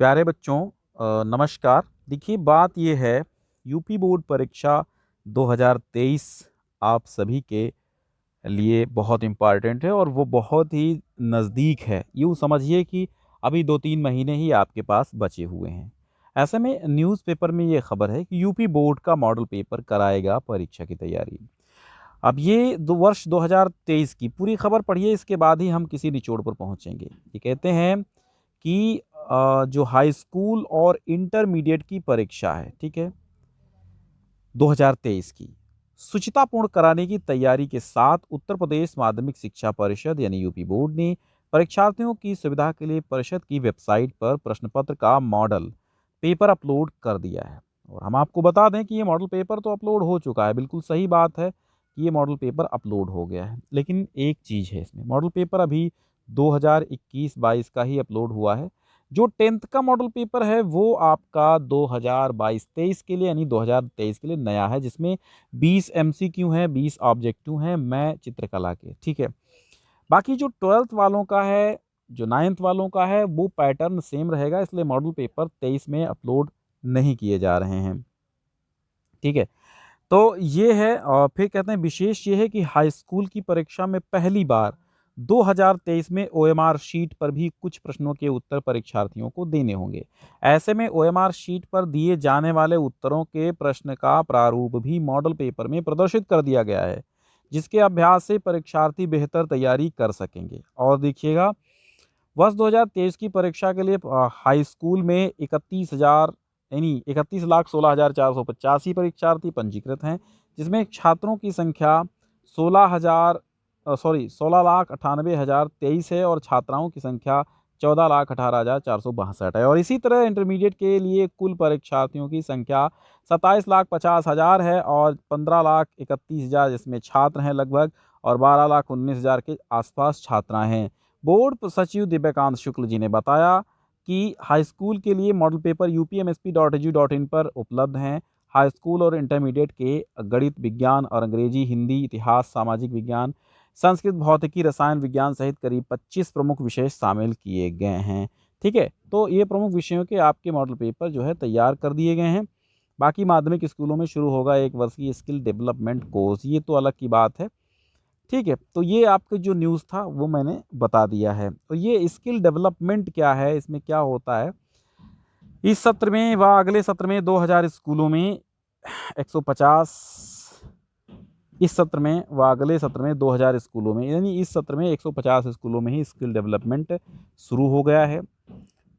प्यारे बच्चों, नमस्कार। देखिए, बात ये है, यूपी बोर्ड परीक्षा 2023 आप सभी के लिए बहुत इम्पॉर्टेंट है और वो बहुत ही नज़दीक है। यूँ समझिए कि अभी 2-3 महीने ही आपके पास बचे हुए हैं। ऐसे में न्यूज़पेपर में ये खबर है कि यूपी बोर्ड का मॉडल पेपर कराएगा परीक्षा की तैयारी। अब ये वर्ष 2023 की पूरी खबर पढ़िए, इसके बाद ही हम किसी निचोड़ पर पहुँचेंगे। ये कहते हैं कि जो हाई स्कूल और इंटरमीडिएट की परीक्षा है, ठीक है, 2023 की, शुचितापूर्ण कराने की तैयारी के साथ उत्तर प्रदेश माध्यमिक शिक्षा परिषद यानी यूपी बोर्ड ने परीक्षार्थियों की सुविधा के लिए परिषद की वेबसाइट पर प्रश्न पत्र का मॉडल पेपर अपलोड कर दिया है। और हम आपको बता दें कि ये मॉडल पेपर तो अपलोड हो चुका है, बिल्कुल सही बात है कि ये मॉडल पेपर अपलोड हो गया है। लेकिन एक चीज़ है, इसमें मॉडल पेपर अभी 2021-22 का ही अपलोड हुआ है। जो 10th का मॉडल पेपर है वो आपका 2022-23 के लिए यानी 2023 के लिए नया है, जिसमें 20 एमसीक्यू हैं, 20 ऑब्जेक्टिव हैं, मैं चित्रकला के, ठीक है। बाकी जो 12th वालों का है, जो 9th वालों का है, वो पैटर्न सेम रहेगा, इसलिए मॉडल पेपर 23 में अपलोड नहीं किए जा रहे हैं, ठीक है। तो ये है, और फिर कहते हैं विशेष ये है कि हाई स्कूल की परीक्षा में पहली बार 2023 में ओएमआर शीट पर भी कुछ प्रश्नों के उत्तर परीक्षार्थियों को देने होंगे। ऐसे में ओएमआर शीट पर दिए जाने वाले उत्तरों के प्रश्न का प्रारूप भी मॉडल पेपर में प्रदर्शित कर दिया गया है, जिसके अभ्यास से परीक्षार्थी बेहतर तैयारी कर सकेंगे। और देखिएगा, वर्ष 2023 की परीक्षा के लिए हाई स्कूल में 31,16,485 परीक्षार्थी पंजीकृत हैं, जिसमें छात्रों की संख्या 16,98,023 है और छात्राओं की संख्या 14,18,462 है। और इसी तरह इंटरमीडिएट के लिए कुल परीक्षार्थियों की संख्या 27,50,000 है और 15,31,000 जिसमें छात्र हैं लगभग, और 12,19,000 के आसपास छात्राएं हैं। बोर्ड सचिव दिव्यकांत शुक्ल जी ने बताया कि हाई स्कूल के लिए मॉडल पेपर upmsp.edu.in पर उपलब्ध हैं। हाई स्कूल और इंटरमीडिएट के गणित, विज्ञान और अंग्रेजी, हिंदी, इतिहास, सामाजिक विज्ञान, संस्कृत, भौतिकी, रसायन विज्ञान सहित करीब 25 प्रमुख विषय शामिल किए गए हैं, ठीक है। तो ये प्रमुख विषयों के आपके मॉडल पेपर जो है तैयार कर दिए गए हैं। बाकी माध्यमिक स्कूलों में शुरू होगा 1 वर्ष की स्किल डेवलपमेंट कोर्स, ये तो अलग की बात है, ठीक है। तो ये आपका जो न्यूज़ था वो मैंने बता दिया है। तो ये स्किल डेवलपमेंट क्या है, इसमें क्या होता है, इस सत्र में व अगले सत्र में 2000 स्कूलों में 150, इस सत्र में व अगले सत्र में 2000 स्कूलों में, यानी इस सत्र में 150 स्कूलों में ही स्किल डेवलपमेंट शुरू हो गया है।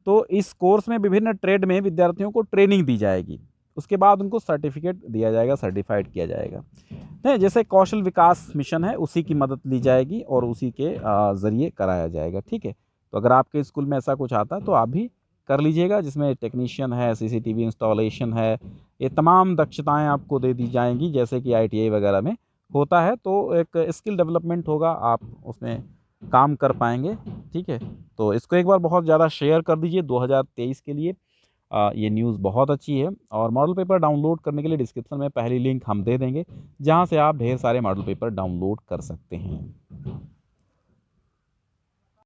तो इस कोर्स में विभिन्न ट्रेड में विद्यार्थियों को ट्रेनिंग दी जाएगी, उसके बाद उनको सर्टिफिकेट दिया जाएगा, सर्टिफाइड किया जाएगा। नहीं, जैसे कौशल विकास मिशन है उसी की मदद ली जाएगी और उसी के ज़रिए कराया जाएगा, ठीक है। तो अगर आपके स्कूल में ऐसा कुछ आता है तो आप भी कर लीजिएगा, जिसमें टेक्नीशियन है, सीसीटीवी इंस्टॉलेशन है, ये तमाम दक्षताएं आपको दे दी जाएंगी जैसे कि आईटीआई वगैरह में होता है। तो एक स्किल डेवलपमेंट होगा, आप उसमें काम कर पाएंगे, ठीक है। तो इसको एक बार बहुत ज़्यादा शेयर कर दीजिए 2023 के लिए। ये न्यूज़ बहुत अच्छी है। और मॉडल पेपर डाउनलोड करने के लिए डिस्क्रिप्शन में पहली लिंक हम दे देंगे, जहाँ से आप ढेर सारे मॉडल पेपर डाउनलोड कर सकते हैं।